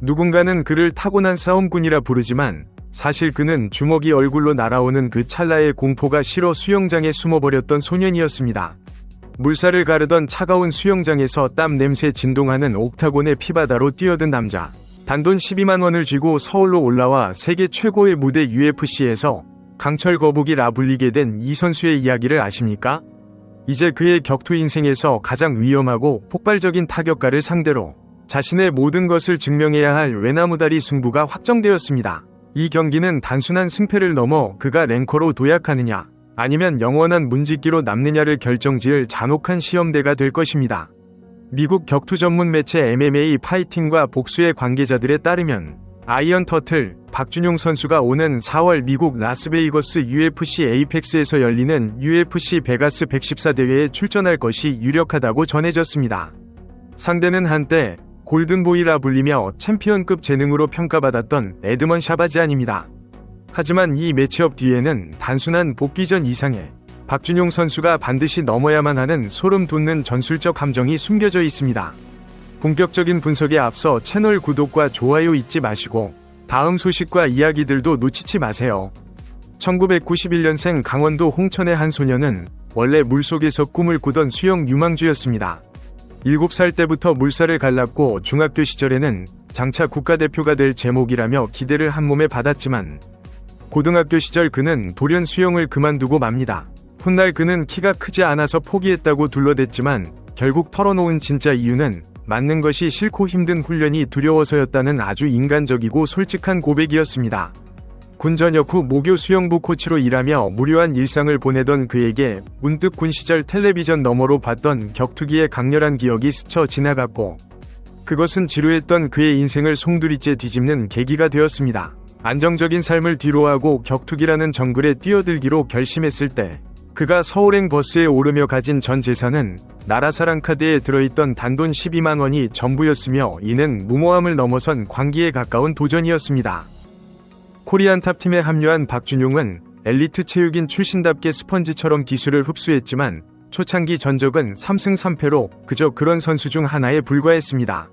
누군가는 그를 타고난 싸움꾼이라 부르지만 사실 그는 주먹이 얼굴로 날아오는 그 찰나의 공포가 싫어 수영장에 숨어버렸던 소년이었습니다. 물살을 가르던 차가운 수영장에서 땀 냄새 진동하는 옥타곤의 피바다로 뛰어든 남자. 단돈 12만 원을 쥐고 서울로 올라와 세계 최고의 무대 UFC에서 강철 거북이라 불리게 된 이 선수의 이야기를 아십니까? 이제 그의 격투 인생에서 가장 위험하고 폭발적인 타격가를 상대로 자신의 모든 것을 증명해야 할 외나무다리 승부가 확정되었습니다. 이 경기는 단순한 승패를 넘어 그가 랭커로 도약하느냐 아니면 영원한 문짓기로 남느냐를 결정지을 잔혹한 시험대가 될 것입니다. 미국 격투 전문 매체 MMA 파이팅과 복수의 관계자들에 따르면 아이언 터틀 박준용 선수가 오는 4월 미국 라스베이거스 UFC 에이펙스에서 열리는 UFC 베가스 114 대회에 출전할 것이 유력하다고 전해졌습니다. 상대는 한때 골든보이라 불리며 챔피언급 재능으로 평가받았던 에드먼 샤바지안입니다. 하지만 이 매치업 뒤에는 단순한 복귀전 이상의 박준용 선수가 반드시 넘어야만 하는 소름 돋는 전술적 함정이 숨겨져 있습니다. 본격적인 분석에 앞서 채널 구독과 좋아요 잊지 마시고 다음 소식과 이야기들도 놓치지 마세요. 1991년생 강원도 홍천의 한 소녀는 원래 물속에서 꿈을 꾸던 수영 유망주였습니다. 7살 때부터 물살을 갈랐고 중학교 시절에는 장차 국가대표가 될 제목이라며 기대를 한몸에 받았지만 고등학교 시절 그는 돌연 수영을 그만두고 맙니다. 훗날 그는 키가 크지 않아서 포기했다고 둘러댔지만 결국 털어놓은 진짜 이유는 맞는 것이 싫고 힘든 훈련이 두려워서였다는 아주 인간적이고 솔직한 고백이었습니다. 군 전역 후 모교 수영부 코치로 일하며 무료한 일상을 보내던 그에게 문득 군 시절 텔레비전 너머로 봤던 격투기의 강렬한 기억이 스쳐 지나갔고 그것은 지루했던 그의 인생을 송두리째 뒤집는 계기가 되었습니다. 안정적인 삶을 뒤로하고 격투기라는 정글에 뛰어들기로 결심했을 때 그가 서울행 버스에 오르며 가진 전 재산은 나라사랑 카드에 들어있던 단돈 12만 원이 전부였으며 이는 무모함을 넘어선 광기에 가까운 도전이었습니다. 코리안 탑팀에 합류한 박준용은 엘리트 체육인 출신답게 스펀지처럼 기술을 흡수했지만 초창기 전적은 3승 3패로 그저 그런 선수 중 하나에 불과했습니다.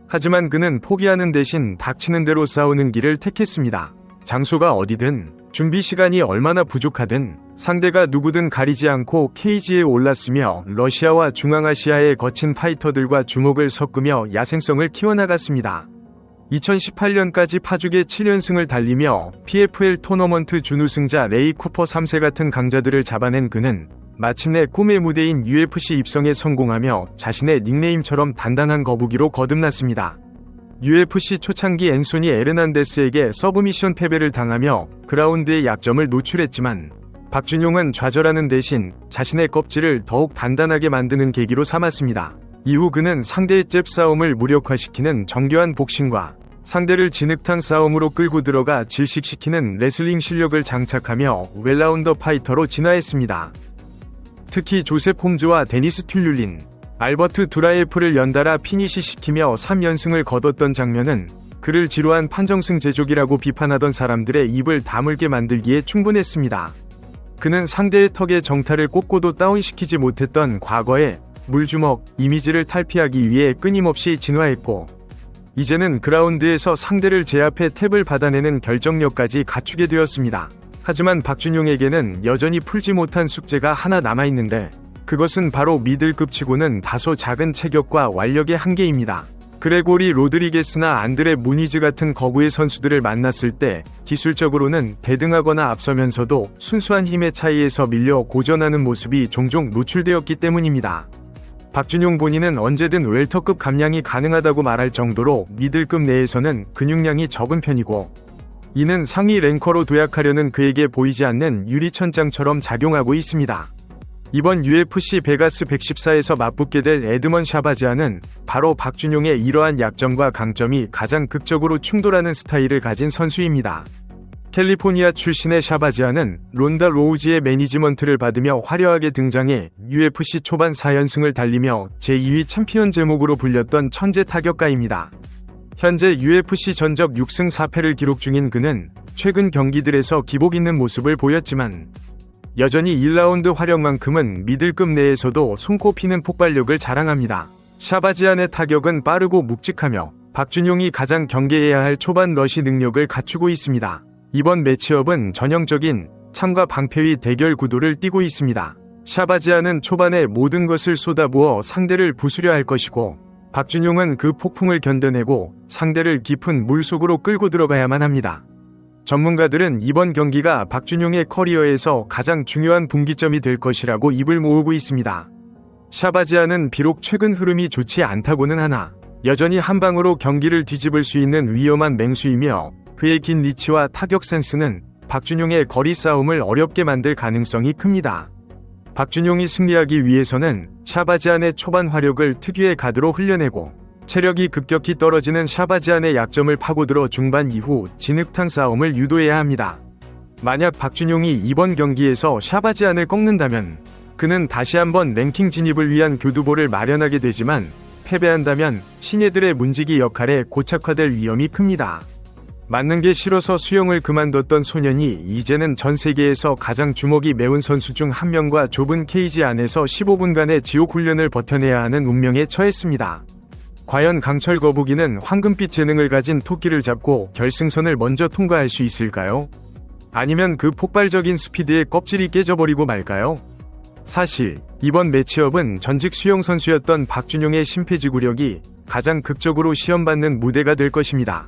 하지만 그는 포기하는 대신 닥치는 대로 싸우는 길을 택했습니다. 장소가 어디든 준비 시간이 얼마나 부족하든 상대가 누구든 가리지 않고 케이지에 올랐으며 러시아와 중앙아시아의 거친 파이터들과 주먹을 섞으며 야생성을 키워나갔습니다. 2018년까지 파죽의 7연승을 달리며 PFL 토너먼트 준우승자 레이 쿠퍼 3세 같은 강자들을 잡아낸 그는 마침내 꿈의 무대인 UFC 입성에 성공하며 자신의 닉네임처럼 단단한 거북이로 거듭났습니다. UFC 초창기 앤소니 에르난데스에게 서브미션 패배를 당하며 그라운드의 약점을 노출했지만 박준용은 좌절하는 대신 자신의 껍질을 더욱 단단하게 만드는 계기로 삼았습니다. 이후 그는 상대의 잽 싸움을 무력화시키는 정교한 복싱과 상대를 진흙탕 싸움으로 끌고 들어가 질식시키는 레슬링 실력을 장착하며 웰라운더 파이터로 진화했습니다. 특히 조셉 홈즈와 데니스 튠룰린, 알버트 두라예프를 연달아 피니시시키며 3연승을 거뒀던 장면은 그를 지루한 판정승 제조기라고 비판하던 사람들의 입을 다물게 만들기에 충분했습니다. 그는 상대의 턱의 정타를 꼽고도 다운시키지 못했던 과거의 물주먹 이미지를 탈피하기 위해 끊임없이 진화했고 이제는 그라운드에서 상대를 제압해 탭을 받아내는 결정력까지 갖추게 되었습니다. 하지만 박준용에게는 여전히 풀지 못한 숙제가 하나 남아있는데 그것은 바로 미들급치고는 다소 작은 체격과 완력의 한계입니다. 그레고리 로드리게스나 안드레 무니즈 같은 거구의 선수들을 만났을 때 기술적으로는 대등하거나 앞서면서도 순수한 힘의 차이에서 밀려 고전하는 모습이 종종 노출되었기 때문입니다. 박준용 본인은 언제든 웰터급 감량이 가능하다고 말할 정도로 미들급 내에서는 근육량이 적은 편이고 이는 상위 랭커로 도약하려는 그에게 보이지 않는 유리천장처럼 작용하고 있습니다. 이번 UFC 베가스 114에서 맞붙게 될 에드먼 샤바지안은 바로 박준용의 이러한 약점과 강점이 가장 극적으로 충돌하는 스타일을 가진 선수입니다. 캘리포니아 출신의 샤바지안은 론다 로우지의 매니지먼트를 받으며 화려하게 등장해 UFC 초반 4연승을 달리며 제2위 챔피언 제목으로 불렸던 천재 타격가입니다. 현재 UFC 전적 6승 4패를 기록 중인 그는 최근 경기들에서 기복 있는 모습을 보였지만 여전히 1라운드 활약만큼은 미들급 내에서도 손꼽히는 폭발력을 자랑합니다. 샤바지안의 타격은 빠르고 묵직하며 박준용이 가장 경계해야 할 초반 러시 능력을 갖추고 있습니다. 이번 매치업은 전형적인 참과 방패의 대결 구도를 띠고 있습니다. 샤바지아는 초반에 모든 것을 쏟아부어 상대를 부수려 할 것이고, 박준용은 그 폭풍을 견뎌내고 상대를 깊은 물속으로 끌고 들어가야만 합니다. 전문가들은 이번 경기가 박준용의 커리어에서 가장 중요한 분기점이 될 것이라고 입을 모으고 있습니다. 샤바지아는 비록 최근 흐름이 좋지 않다고는 하나 여전히 한 방으로 경기를 뒤집을 수 있는 위험한 맹수이며, 그의 긴 리치와 타격 센스는 박준용의 거리 싸움을 어렵게 만들 가능성이 큽니다. 박준용이 승리하기 위해서는 샤바지안의 초반 화력을 특유의 가드로 흘려내고, 체력이 급격히 떨어지는 샤바지안의 약점을 파고들어 중반 이후 진흙탕 싸움을 유도해야 합니다. 만약 박준용이 이번 경기에서 샤바지안을 꺾는다면 그는 다시 한번 랭킹 진입을 위한 교두보를 마련하게 되지만, 패배한다면 신예들의 문지기 역할에 고착화될 위험이 큽니다. 맞는 게 싫어서 수영을 그만뒀던 소년이 이제는 전 세계에서 가장 주먹이 매운 선수 중 한 명과 좁은 케이지 안에서 15분간의 지옥 훈련을 버텨내야 하는 운명에 처했습니다. 과연 강철 거북이는 황금빛 재능을 가진 토끼를 잡고 결승선을 먼저 통과할 수 있을까요? 아니면 그 폭발적인 스피드에 껍질이 깨져버리고 말까요? 사실 이번 매치업은 전직 수영 선수였던 박준용의 심폐지구력이 가장 극적으로 시험받는 무대가 될 것입니다.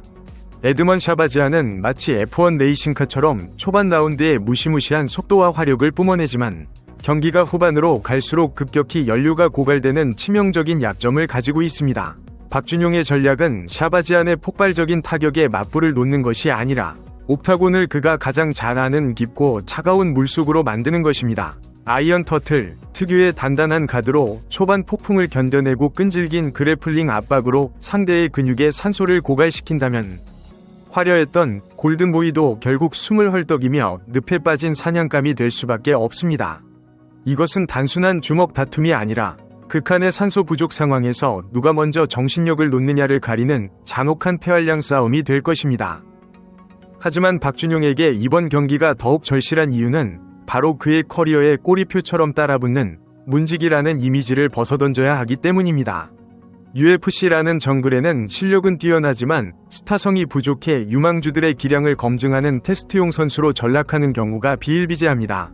에드먼 샤바지아는 마치 F1 레이싱카처럼 초반 라운드에 무시무시한 속도와 화력을 뿜어내지만, 경기가 후반으로 갈수록 급격히 연료가 고갈되는 치명적인 약점을 가지고 있습니다. 박준용의 전략은 샤바지안의 폭발적인 타격에 맞불을 놓는 것이 아니라 옥타곤을 그가 가장 잘 아는 깊고 차가운 물속으로 만드는 것입니다. 아이언 터틀, 특유의 단단한 가드로 초반 폭풍을 견뎌내고 끈질긴 그래플링 압박으로 상대의 근육에 산소를 고갈시킨다면, 화려했던 골든보이도 결국 숨을 헐떡이며 늪에 빠진 사냥감이 될 수밖에 없습니다. 이것은 단순한 주먹 다툼이 아니라 극한의 산소 부족 상황에서 누가 먼저 정신력을 놓느냐를 가리는 잔혹한 폐활량 싸움이 될 것입니다. 하지만 박준용에게 이번 경기가 더욱 절실한 이유는 바로 그의 커리어에 꼬리표처럼 따라붙는 문지기라는 이미지를 벗어던져야 하기 때문입니다. UFC라는 정글에는 실력은 뛰어나지만 스타성이 부족해 유망주들의 기량을 검증하는 테스트용 선수로 전락하는 경우가 비일비재합니다.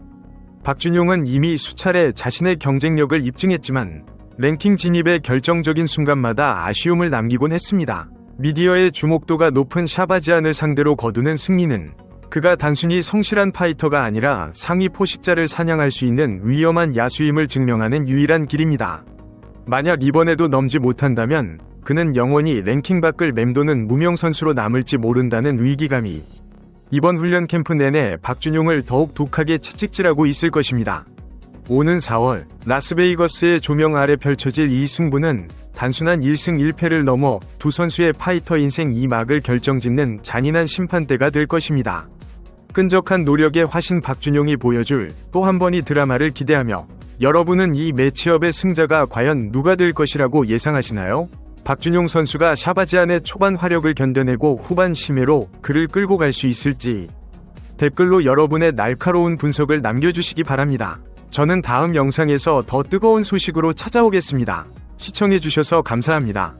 박준용은 이미 수차례 자신의 경쟁력을 입증했지만 랭킹 진입의 결정적인 순간마다 아쉬움을 남기곤 했습니다. 미디어의 주목도가 높은 샤바지안을 상대로 거두는 승리는 그가 단순히 성실한 파이터가 아니라 상위 포식자를 사냥할 수 있는 위험한 야수임을 증명하는 유일한 길입니다. 만약 이번에도 넘지 못한다면 그는 영원히 랭킹 밖을 맴도는 무명 선수로 남을지 모른다는 위기감이 이번 훈련 캠프 내내 박준용을 더욱 독하게 채찍질하고 있을 것입니다. 오는 4월 라스베이거스의 조명 아래 펼쳐질 이 승부는 단순한 1승 1패를 넘어 두 선수의 파이터 인생 2막을 결정짓는 잔인한 심판대가 될 것입니다. 끈적한 노력의 화신 박준용이 보여줄 또 한 번의 드라마를 기대하며, 여러분은 이 매치업의 승자가 과연 누가 될 것이라고 예상하시나요? 박준용 선수가 샤바지안의 초반 화력을 견뎌내고 후반 심해로 그를 끌고 갈 수 있을지 댓글로 여러분의 날카로운 분석을 남겨주시기 바랍니다. 저는 다음 영상에서 더 뜨거운 소식으로 찾아오겠습니다. 시청해주셔서 감사합니다.